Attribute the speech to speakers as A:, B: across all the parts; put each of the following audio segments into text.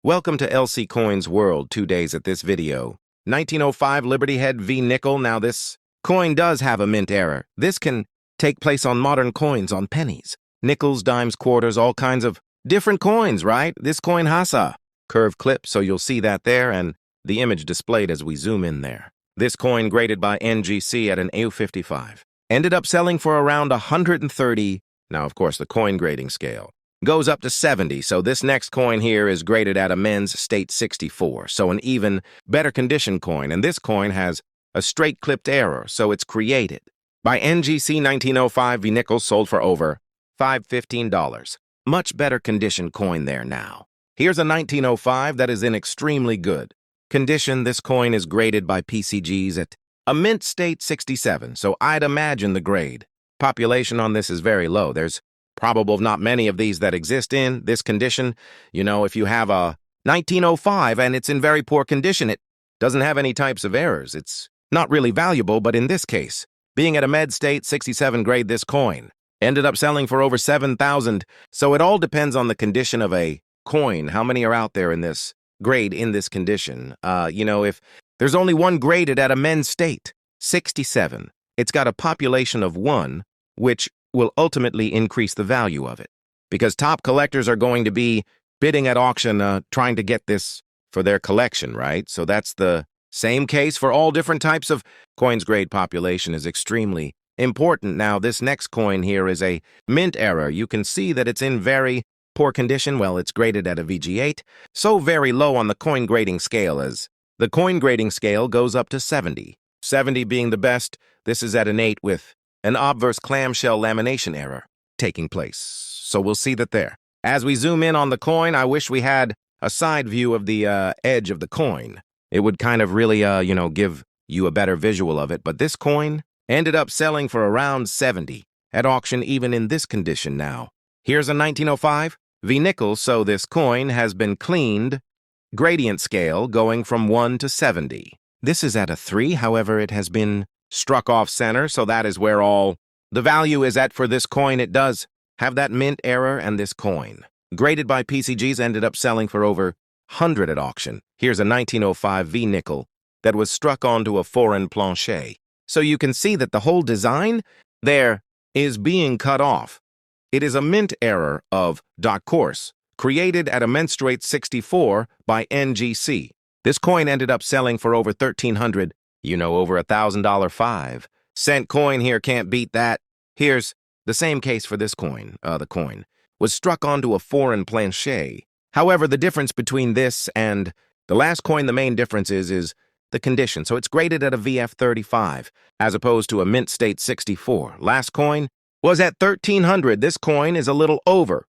A: Welcome to LC Coin's world 2 days at this video. 1905 Liberty Head V nickel. Now this coin does have a mint error. This can take place on modern coins, on pennies, nickels, dimes, quarters, all kinds of different coins, right? This coin has a curved clip, so you'll see that there, and the image displayed as we zoom in there. This coin graded by NGC at an AU55. Ended up selling for around 130. Now, of course, the coin grading scale goes up to 70, so this next coin here is graded at a men's state 64, so an even better condition coin, and this coin has a straight clipped error, so it's created by NGC 1905 V nickel, sold for over $515. Much better condition coin there now. Here's a 1905 that is in extremely good condition. This coin is graded by PCGs at a mint state 67, so I'd imagine the grade population on this is very low. There's probable not many of these that exist in this condition. You know, if you have a 1905 and it's in very poor condition, it doesn't have any types of errors. It's not really valuable, but in this case, being at a med state 67 grade, this coin ended up selling for over 7,000. So it all depends on the condition of a coin. How many are out there in this grade in this condition? If there's only one graded at a men's state 67, it's got a population of 1, which will ultimately increase the value of it, because top collectors are going to be bidding at auction, trying to get this for their collection, right? So that's the same case for all different types of coins. Grade population is extremely important. Now, this next coin here is a mint error. You can see that it's in very poor condition. Well, it's graded at a VG8, so very low on the coin grading scale, as the coin grading scale goes up to 70. 70 being the best. This is at an 8 with an obverse clamshell lamination error taking place. So we'll see that there. As we zoom in on the coin, I wish we had a side view of the edge of the coin. It would kind of really, give you a better visual of it. But this coin ended up selling for around 70 at auction, even in this condition now. Here's a 1905 V nickel, so this coin has been cleaned. Gradient scale going from 1 to 70. This is at a 3, however, it has been struck off center, so that is where all the value is at for this coin. It does have that mint error, and this coin, graded by PCGs, ended up selling for over 100 at auction. Here's a 1905 V nickel that was struck onto a foreign plancher. So you can see that the whole design there is being cut off. It is a mint error of course, created at a menstruate 64 by NGC. This coin ended up selling for over $1,300. Over $1,000 5-cent coin here, can't beat that. Here's the same case for this coin. The coin was struck onto a foreign plancher. However, the difference between this and the last coin, the main difference is the condition. So it's graded at a VF35 as opposed to a mint state 64. Last coin was at $1,300. This coin is a little over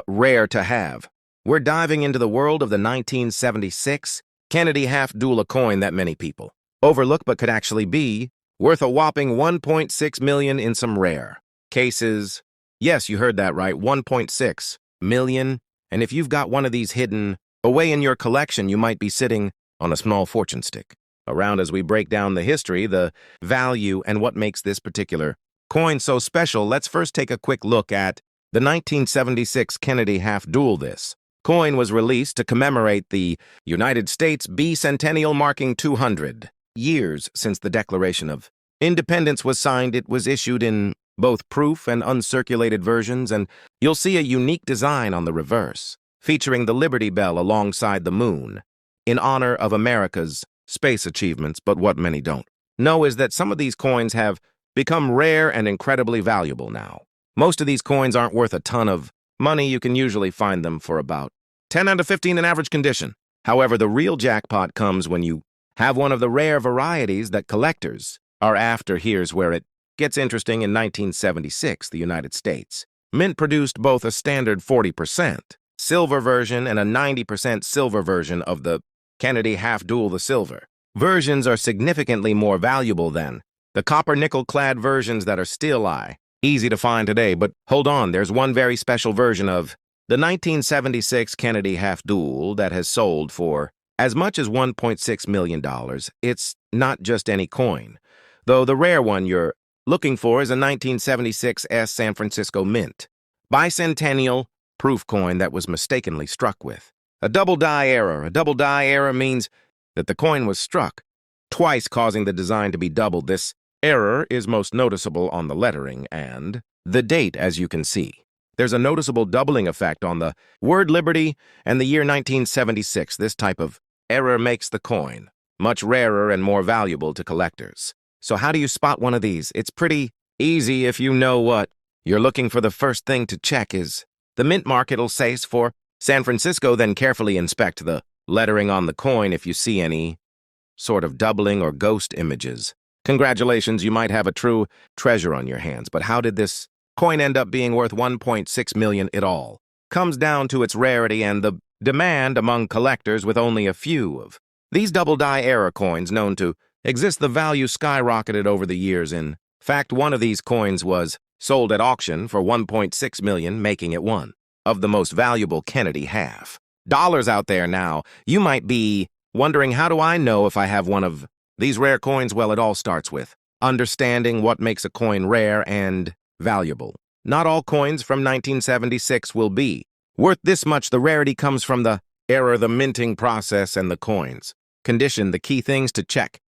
A: rare to have. We're diving into the world of the 1976 Kennedy half-dual, a coin that many people overlook but could actually be worth a whopping $1.6 million in some rare cases. Yes, you heard that right, $1.6 million. And if you've got one of these hidden away in your collection, you might be sitting on a small fortune stick around. As we break down the history, the value, and what makes this particular coin so special, let's first take a quick look at the 1976 Kennedy half-dual. This coin was released to commemorate the United States bicentennial, marking 200 years since the Declaration of Independence was signed. It was issued in both proof and uncirculated versions, and you'll see a unique design on the reverse, featuring the Liberty Bell alongside the moon, in honor of America's space achievements. But what many don't know is that some of these coins have become rare and incredibly valuable now. Most of these coins aren't worth a ton of money. You can usually find them for about 10 out of 15 in average condition. However, the real jackpot comes when you have one of the rare varieties that collectors are after. Here's where it gets interesting. In 1976, the United States Mint produced both a standard 40% silver version and a 90% silver version of the Kennedy half-dual. The silver versions are significantly more valuable than the copper nickel-clad versions that are still easy to find today. But hold on, there's one very special version of the 1976 Kennedy half-dual that has sold for as much as $1.6 million. It's not just any coin, though. The rare one you're looking for is a 1976 San Francisco Mint bicentennial proof coin that was mistakenly struck with A double die error. A double die error means that the coin was struck, twice causing the design to be doubled. This error is most noticeable on the lettering and the date, as you can see. There's a noticeable doubling effect on the word Liberty and the year 1976. This type of error makes the coin much rarer and more valuable to collectors. So how do you spot one of these? It's pretty easy if you know what you're looking for. The first thing to check is the mint mark. It'll say for San Francisco, then carefully inspect the lettering on the coin. If you see any sort of doubling or ghost images, congratulations, you might have a true treasure on your hands. But how did this coin end up being worth 1.6 million? It all comes down to its rarity and the demand among collectors. With only a few of these double die error coins known to exist, the value skyrocketed over the years. In fact, one of these coins was sold at auction for 1.6 million, making it one of the most valuable Kennedy half dollars out there. Now, you might be wondering, how do I know if I have one of these rare coins? Well, it all starts with understanding what makes a coin rare and valuable. Not all coins from 1976 will be worth this much. The rarity comes from the error, the minting process, and the coin's condition. The key things to check